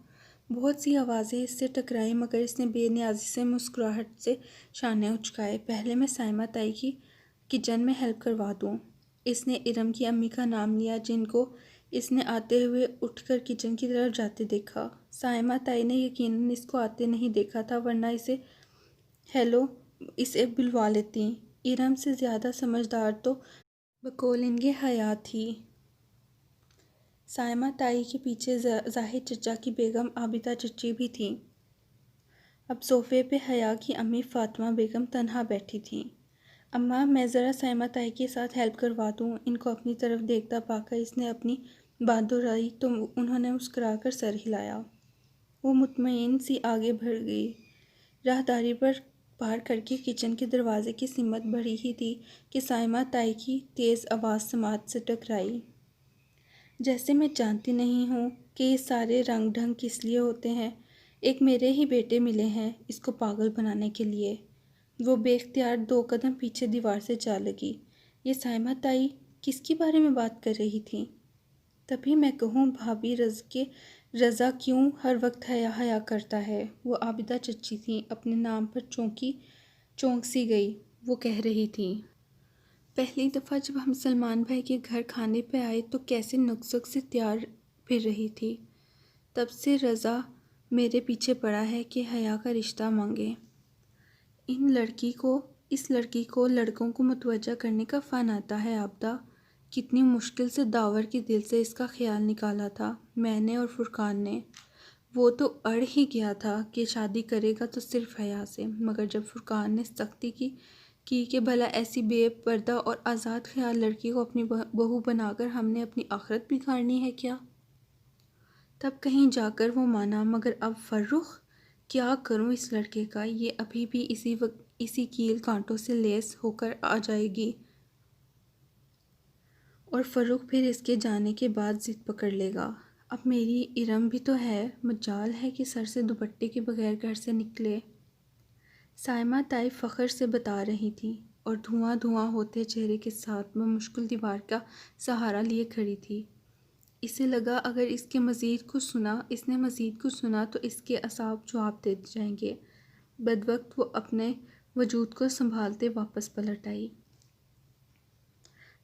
Speaker 1: بہت سی آوازیں اس سے ٹکرائیں مگر اس نے بے نیازی سے مسکراہٹ سے شانے اچکائے۔ پہلے میں سائمہ تائی کی کچن میں ہیلپ کروا دوں۔ اس نے ارم کی امی کا نام لیا جن کو اس نے آتے ہوئے اٹھ کر کچن کی طرف جاتے دیکھا۔ سائمہ تائی نے یقیناً اس کو آتے نہیں دیکھا تھا ورنہ اسے بلوا لیتیں۔ ارم سے زیادہ سمجھدار تو بقول ان کے حیا تھی۔ سائمہ تائی کے پیچھے زاہد چچا کی بیگم عابدہ چچی بھی تھیں۔ اب صوفے پہ حیا کی امی فاطمہ بیگم تنہا بیٹھی تھیں۔ اماں، میں ذرا سائمہ تائی کے ساتھ ہیلپ کروا دوں۔ ان کو اپنی طرف دیکھتا پا کر اس نے اپنی بات دہرائی تو انہوں نے مسکرا کر سر ہلایا۔ وہ مطمئن سی آگے بڑھ گئی۔ راہداری پار کر کے کچن کے دروازے کی سمت بڑھی ہی تھی کہ سائمہ تائی کی تیز آواز سماعت سے ٹکرائی۔ جیسے میں جانتی نہیں ہوں کہ یہ سارے رنگ ڈھنگ کس لیے ہوتے ہیں۔ ایک میرے ہی بیٹے ملے ہیں اس کو پاگل بنانے کے لیے۔ وہ بے اختیار 2 قدم پیچھے دیوار سے جا لگی۔ یہ سائمہ تائی کس کے بارے میں بات کر رہی تھی؟ تبھی میں کہوں بھابھی رضا کیوں ہر وقت حیا حیا کرتا ہے؟ وہ عابدہ چچی تھیں، اپنے نام پر چونک سی گئی۔ وہ کہہ رہی تھی، پہلی دفعہ جب ہم سلمان بھائی کے گھر کھانے پہ آئے تو کیسے نک سے تیار پھر رہی تھی۔ تب سے رضا میرے پیچھے پڑا ہے کہ حیا کا رشتہ مانگے۔ اس لڑکی کو لڑکوں کو متوجہ کرنے کا فن آتا ہے عابدہ۔ کتنی مشکل سے داور کے دل سے اس کا خیال نکالا تھا میں نے اور فرقان نے۔ وہ تو اڑ ہی گیا تھا کہ شادی کرے گا تو صرف حیا سے، مگر جب فرقان نے سختی کی کہ بھلا ایسی بے پردہ اور آزاد خیال لڑکی کو اپنی بہو بنا کر ہم نے اپنی آخرت بگاڑنی ہے کیا؟ تب کہیں جا کر وہ مانا۔ مگر اب فرخ، کیا کروں اس لڑکے کا؟ یہ ابھی بھی اسی کیل کانٹوں سے لیس ہو کر آ جائے گی اور فرخ پھر اس کے جانے کے بعد ضد پکڑ لے گا۔ اب میری ارم بھی تو ہے، مجال ہے کہ سر سے دوپٹے کے بغیر گھر سے نکلے۔ سائمہ تائی فخر سے بتا رہی تھی اور دھواں ہوتے چہرے کے ساتھ وہ مشکل دیوار کا سہارا لیے کھڑی تھی۔ اسے لگا اگر اس نے مزید کچھ سنا تو اس کے اعصاب جواب دے جائیں گے۔ بدوقت وہ اپنے وجود کو سنبھالتے واپس پلٹ آئی۔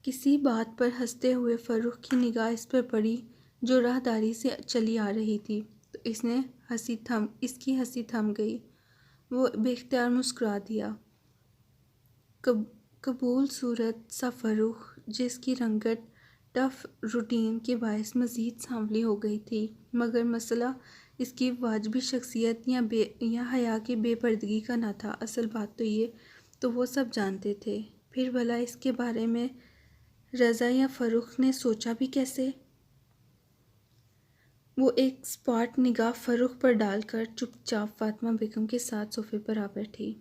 Speaker 1: کسی بات پر ہنستے ہوئے فرخ کی نگاہ اس پر پڑی جو راہداری سے چلی آ رہی تھی تو اس کی ہنسی تھم گئی۔ وہ بے اختیار مسکرا دیا۔ قبول صورت سا فرخ، جس کی رنگت ٹف روٹین کے باعث مزید سانولی ہو گئی تھی، مگر مسئلہ اس کی واجبی شخصیت یا حیا کی بے پردگی کا نہ تھا۔ اصل بات تو وہ سب جانتے تھے، پھر بھلا اس کے بارے میں رضا یا فرخ نے سوچا بھی کیسے؟ وہ ایک سپاٹ نگاہ فرخ پر ڈال کر چپ چاپ فاطمہ بیگم کے ساتھ صوفے پر آ بیٹھی۔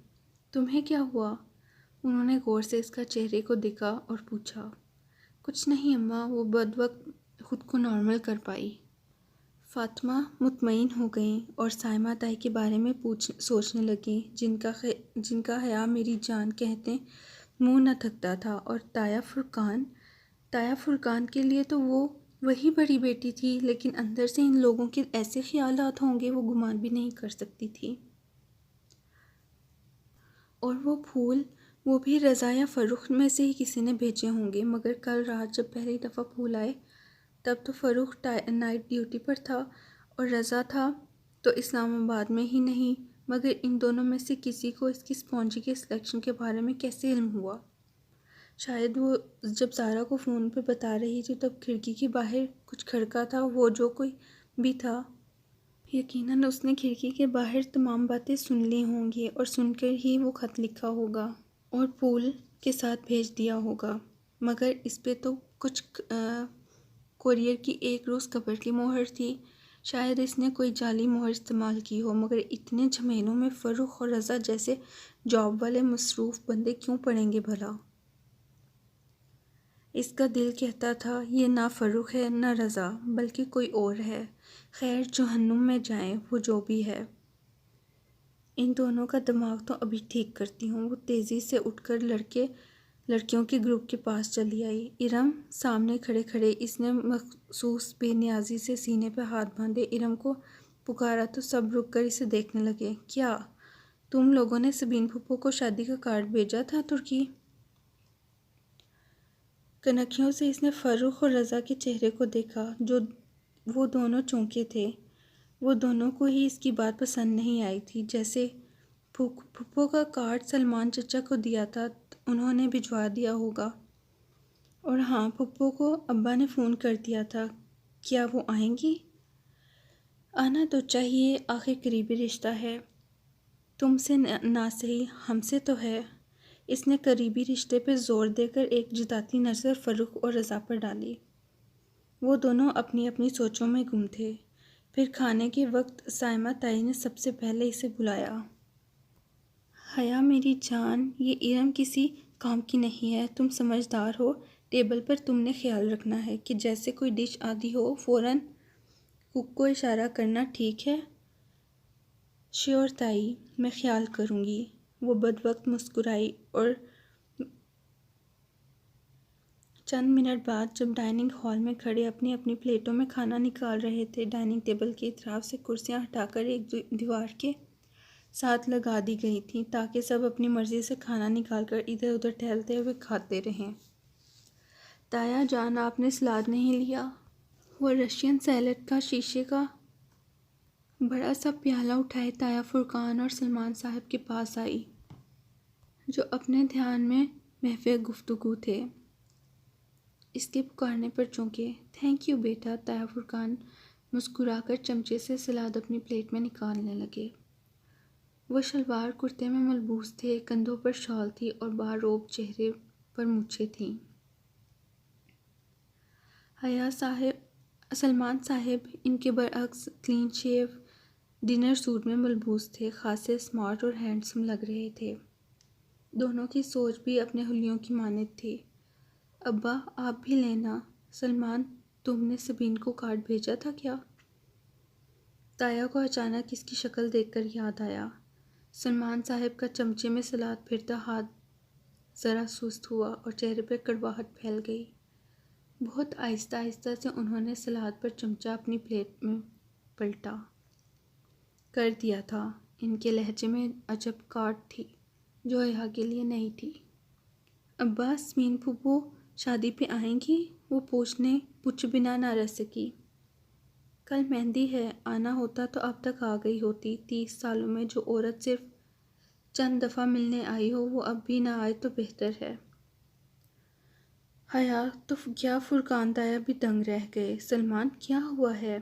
Speaker 1: تمہیں کیا ہوا؟ انہوں نے غور سے اس کا چہرے کو دیکھا اور پوچھا۔ کچھ نہیں اماں، وہ بدوقت خود کو نارمل کر پائی۔ فاطمہ مطمئن ہو گئیں اور سائمہ تائی کے بارے میں سوچنے لگیں، جن کا حیا میری جان کہتے منہ نہ تھکتا تھا، اور تایا فرقان کے لیے تو وہ وہی بڑی بیٹی تھی، لیکن اندر سے ان لوگوں کے ایسے خیالات ہوں گے وہ گمان بھی نہیں کر سکتی تھی۔ اور وہ پھول، وہ بھی رضا یا فرخ میں سے ہی کسی نے بھیجے ہوں گے، مگر کل رات جب پہلی دفعہ پھول آئے تب تو فرخ نائٹ ڈیوٹی پر تھا اور رضا تھا تو اسلام آباد میں ہی نہیں، مگر ان دونوں میں سے کسی کو اس کی اسپونجی کے سلیکشن کے بارے میں کیسے علم ہوا؟ شاید وہ جب زارا کو فون پہ بتا رہی تھی تب کھڑکی کے باہر کچھ کھڑکا تھا، وہ جو کوئی بھی تھا یقیناً اس نے کھڑکی کے باہر تمام باتیں سن لی ہوں گی اور سن کر ہی وہ خط لکھا ہوگا اور پھول کے ساتھ بھیج دیا ہوگا، مگر اس پہ تو کچھ کوریئر کی 1 روز قبل کی مہر تھی۔ شاید اس نے کوئی جعلی مہر استعمال کی ہو، مگر اتنے جھمیلوں میں فرخ اور رضا جیسے جاب والے مصروف بندے کیوں پڑیں گے بھلا؟ اس کا دل کہتا تھا یہ نہ فرخ ہے نہ رضا، بلکہ کوئی اور ہے۔ خیر جہنم میں جائیں وہ جو بھی ہے۔ ان دونوں کا دماغ تو ابھی ٹھیک کرتی ہوں۔ وہ تیزی سے اٹھ کر لڑکیوں کے گروپ کے پاس چلی آئی۔ ارم سامنے کھڑے اس نے مخصوص بے نیازی سے سینے پہ ہاتھ باندھے ارم کو پکارا تو سب رک کر اسے دیکھنے لگے۔ کیا تم لوگوں نے سبین پھپھو کو شادی کا کارڈ بھیجا تھا ترکی؟ کنکھیوں سے اس نے فرخ اور رضا کے چہرے کو دیکھا جو وہ دونوں چونکے تھے۔ وہ دونوں کو ہی اس کی بات پسند نہیں آئی تھی۔ جیسے پھپھو کا کارڈ سلمان چچا کو دیا تھا انہوں نے بھجوا دیا ہوگا، اور ہاں پھپھو کو ابا نے فون کر دیا تھا۔ کیا وہ آئیں گی؟ آنا تو چاہیے، آخر قریبی رشتہ ہے، تم سے نہ سہی ہم سے تو ہے۔ اس نے قریبی رشتے پہ زور دے کر ایک جتاتی نظر فرخ اور رضا پر ڈالی۔ وہ دونوں اپنی اپنی سوچوں میں گم تھے۔ پھر کھانے کے وقت سائمہ تائی نے سب سے پہلے اسے بلایا۔ حیا میری جان، یہ ارم کسی کام کی نہیں ہے، تم سمجھدار ہو، ٹیبل پر تم نے خیال رکھنا ہے کہ جیسے کوئی ڈش آدھی ہو فوراً کک کو اشارہ کرنا، ٹھیک ہے؟ شیور تائی، میں خیال کروں گی۔ وہ بدوقت مسکرائی اور چند منٹ بعد جب ڈائننگ ہال میں کھڑے اپنی اپنی پلیٹوں میں کھانا نکال رہے تھے، ڈائننگ ٹیبل کی اطراف سے کرسیاں ہٹا کر ایک دیوار کے ساتھ لگا دی گئی تھیں تاکہ سب اپنی مرضی سے کھانا نکال کر ادھر ادھر ٹہلتے ہوئے کھاتے رہیں۔ تایا جان، آپ نے سلاد نہیں لیا؟ وہ رشین سیلڈ کا شیشے کا بڑا سا پیالہ اٹھائے تایا فرقان اور سلمان صاحب کے پاس آئی، جو اپنے دھیان میں محو گفتگو تھے۔ اس کے پکارنے پر چونکے۔ تھینک یو بیٹا، تایا فرقان مسکرا کر چمچے سے سلاد اپنی پلیٹ میں نکالنے لگے۔ وہ شلوار کرتے میں ملبوس تھے، کندھوں پر شال تھی اور باروب چہرے پر مونچھیں تھیں۔ سلمان صاحب ان کے برعکس کلین شیو ڈنر سوٹ میں ملبوس تھے، خاصے اسمارٹ اور ہینڈسم لگ رہے تھے۔ دونوں کی سوچ بھی اپنے حلیوں کی مانند تھی۔ ابا، آپ بھی لینا۔ سلمان، تم نے سبین کو کارڈ بھیجا تھا کیا؟ تایا کو اچانک اس کی شکل دیکھ کر یاد آیا۔ سلمان صاحب کا چمچے میں سلاد پھرتا ہاتھ ذرا سست ہوا اور چہرے پر کڑواہٹ پھیل گئی۔ بہت آہستہ آہستہ سے انہوں نے سلاد پر چمچہ اپنی پلیٹ میں پلٹا کر دیا تھا۔ ان کے لہجے میں عجب کاٹ تھی جو حیا کے لیے نئی تھی۔ ابا، سبین پھوپھو شادی پہ آئیں گی؟ وہ پوچھے بنا نہ رہ سکی۔ کل مہندی ہے، آنا ہوتا تو اب تک آ گئی ہوتی۔ 30 سالوں میں جو عورت صرف چند دفعہ ملنے آئی ہو وہ اب بھی نہ آئے تو بہتر ہے۔ حیا تو کیا، فرقان تایا بھی دنگ رہ گئے۔ سلمان، کیا ہوا ہے؟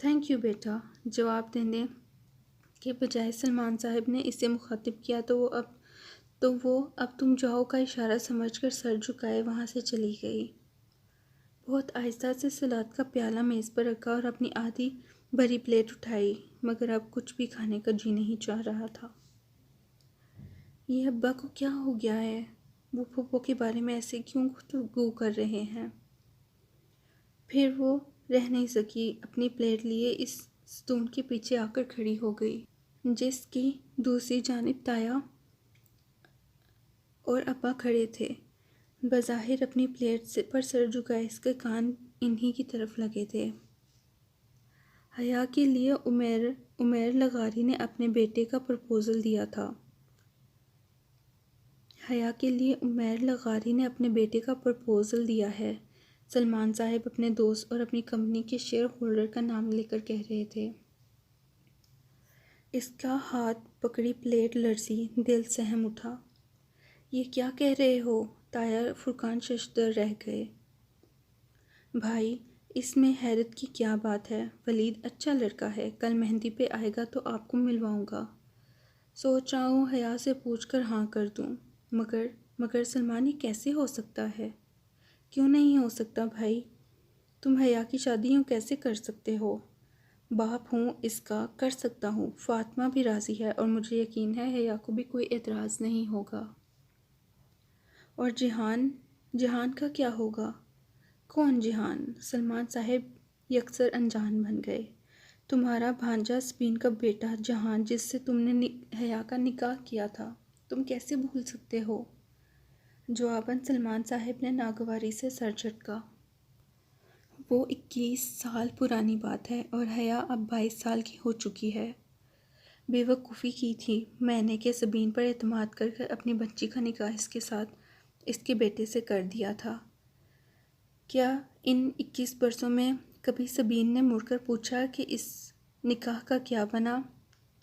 Speaker 1: تھینک یو بیٹا، جواب دینے کے بجائے سلمان صاحب نے اسے مخاطب کیا تو وہ اب تم جاؤ کا اشارہ سمجھ کر سر جھکائے وہاں سے چلی گئی۔ بہت آہستہ سے سلاد کا پیالہ میز پر رکھا اور اپنی آدھی بھری پلیٹ اٹھائی، مگر اب کچھ بھی کھانے کا جی نہیں چاہ رہا تھا۔ یہ ابا کو کیا ہو گیا ہے؟ وہ پھوپھو کے بارے میں ایسے کیوں گفتگو کر رہے ہیں؟ پھر وہ رہ نہیں سکی، اپنی پلیٹ لیے اس ستون کے پیچھے آ کر کھڑی ہو گئی جس کی دوسری جانب تایا اور ابا کھڑے تھے، بظاہر اپنی پلیٹ پر سر جھکائے، اس کے کان انہی کی طرف لگے تھے۔ حیا کے لیے عمیر لغاری نے اپنے بیٹے کا پرپوزل دیا تھا۔ حیا کے لیے عمیر لغاری نے اپنے بیٹے کا پرپوزل دیا ہے، سلمان صاحب اپنے دوست اور اپنی کمپنی کے شیئر ہولڈر کا نام لے کر کہہ رہے تھے۔ اس کا ہاتھ پکڑی پلیٹ لرزی، دل سہم اٹھا۔ یہ کیا کہہ رہے ہو؟ تایا فرقان ششدر رہ گئے۔ بھائی، اس میں حیرت کی کیا بات ہے؟ ولید اچھا لڑکا ہے، کل مہندی پہ آئے گا تو آپ کو ملواؤں گا۔ سوچ رہا ہوں حیا سے پوچھ کر ہاں کر دوں، مگر سلمان، یہ کیسے ہو سکتا ہے؟ کیوں نہیں ہو سکتا بھائی؟ تم حیا کی شادی یوں کیسے کر سکتے ہو؟ باپ ہوں اس کا، کر سکتا ہوں۔ فاطمہ بھی راضی ہے اور مجھے یقین ہے حیا کو بھی کوئی اعتراض نہیں ہوگا۔ اور جہان کا کیا ہوگا؟ کون جہان؟ سلمان صاحب یکسر انجان بن گئے۔ تمہارا بھانجا سبین کا بیٹا جہان، جس سے تم نے حیا کا نکاح کیا تھا، تم کیسے بھول سکتے ہو؟ جواباً سلمان صاحب نے ناگواری سے سر جھٹکا۔ وہ 21 سال پرانی بات ہے اور حیا اب 22 سال کی ہو چکی ہے۔ بے وقوفی کی تھی میں نے کہ سبین پر اعتماد کر اپنی بچی کا نکاح اس کے ساتھ اس کے بیٹے سے کر دیا تھا۔ کیا ان 21 برسوں میں کبھی سبین نے مڑ کر پوچھا کہ اس نکاح کا کیا بنا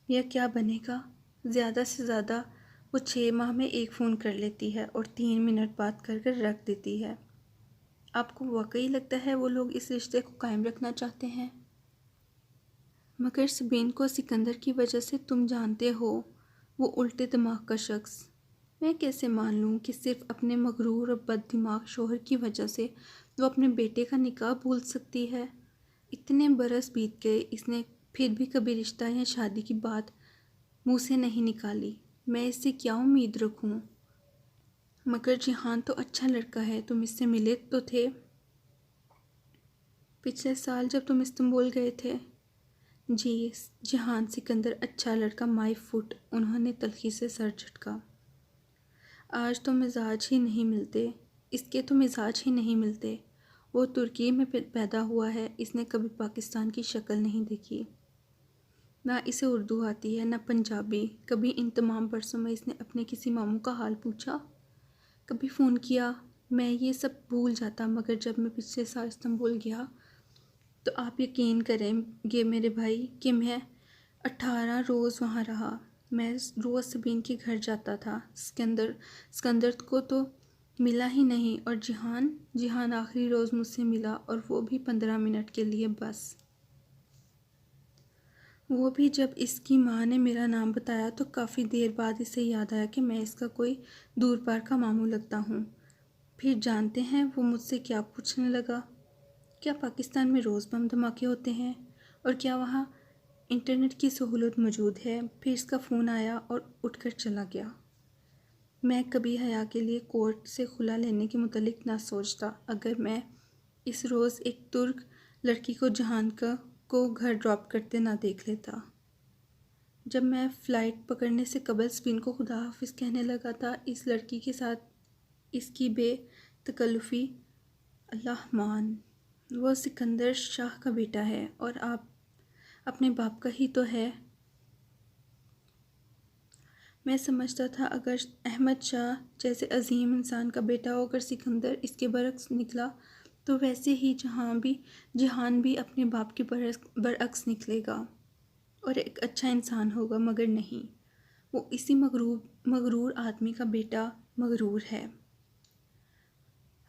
Speaker 1: یا کیا بنے گا؟ زیادہ سے زیادہ وہ 6 ماہ میں ایک فون کر لیتی ہے اور 3 منٹ بات کر رکھ دیتی ہے۔ آپ کو واقعی لگتا ہے وہ لوگ اس رشتے کو قائم رکھنا چاہتے ہیں؟ مگر سبین کو سکندر کی وجہ سے تم جانتے ہو، وہ الٹے دماغ کا شخص۔ میں کیسے مان لوں کہ صرف اپنے مغرور اور بد دماغ شوہر کی وجہ سے وہ اپنے بیٹے کا نکاح بھول سکتی ہے؟ اتنے برس بیت گئے، اس نے پھر بھی کبھی رشتہ یا شادی کی بات منہ سے نہیں نکالی۔ میں اس سے کیا امید رکھوں؟ مگر جہان تو اچھا لڑکا ہے، تم اس سے ملے تو تھے پچھلے سال جب تم استنبول گئے تھے؟ جی جہان سکندر اچھا لڑکا مائی فٹ، انہوں نے تلخی سے سر جھٹکا۔ آج تو مزاج ہی نہیں ملتے، اس کے تو مزاج ہی نہیں ملتے۔ وہ ترکی میں پیدا ہوا ہے، اس نے کبھی پاکستان کی شکل نہیں دیکھی، نہ اسے اردو آتی ہے نہ پنجابی۔ کبھی ان تمام برسوں میں اس نے اپنے کسی ماموں کا حال پوچھا، کبھی فون کیا؟ میں یہ سب بھول جاتا، مگر جب میں پچھلے سال استنبول گیا تو آپ یقین کریں گے میرے بھائی کہ میں 18 روز وہاں رہا۔ میں روز سبین کے گھر جاتا تھا۔ سکندر کو تو ملا ہی نہیں، اور جہان آخری روز مجھ سے ملا، اور وہ بھی 15 منٹ کے لیے بس۔ وہ بھی جب اس کی ماں نے میرا نام بتایا تو کافی دیر بعد اسے یاد آیا کہ میں اس کا کوئی دور پار کا ماموں لگتا ہوں۔ پھر جانتے ہیں وہ مجھ سے کیا پوچھنے لگا؟ کیا پاکستان میں روز بم دھماکے ہوتے ہیں؟ اور کیا وہاں انٹرنیٹ کی سہولت موجود ہے؟ پھر اس کا فون آیا اور اٹھ کر چلا گیا۔ میں کبھی حیا کے لیے کورٹ سے خلا لینے کے متعلق نہ سوچتا اگر میں اس روز ایک ترک لڑکی کو جہان کو گھر ڈراپ کرتے نہ دیکھ لیتا۔ جب میں فلائٹ پکڑنے سے قبل سبین کو خدا حافظ کہنے لگا تھا، اس لڑکی کے ساتھ اس کی بے تکلفی، اللہ مان، وہ سکندر شاہ کا بیٹا ہے اور آپ اپنے باپ کا ہی تو ہے۔ میں سمجھتا تھا اگر احمد شاہ جیسے عظیم انسان کا بیٹا ہو کر سکندر اس کے برعکس نکلا تو ویسے ہی جہان بھی اپنے باپ کے برعکس نکلے گا اور ایک اچھا انسان ہوگا، مگر نہیں، وہ اسی مغرور آدمی کا بیٹا مغرور ہے۔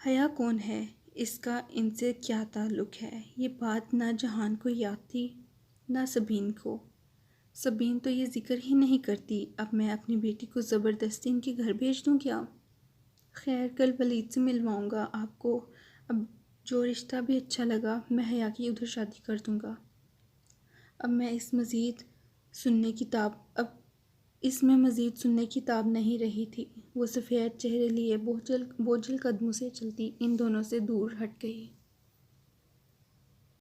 Speaker 1: حیا کون ہے؟ اس کا ان سے کیا تعلق ہے؟ یہ بات نہ جہان کو یاد تھی نہ سبین کو۔ سبین تو یہ ذکر ہی نہیں کرتی۔ اب میں اپنی بیٹی کو زبردستی ان کے گھر بھیج دوں کیا؟ خیر، کل ولید سے ملواؤں گا آپ کو۔ اب جو رشتہ بھی اچھا لگا میں حیا کی ادھر شادی کر دوں گا۔ اب میں اس میں مزید سننے کی تاب نہیں رہی تھی۔ وہ سفید چہرے لیے بوجھل قدموں سے چلتی ان دونوں سے دور ہٹ گئی۔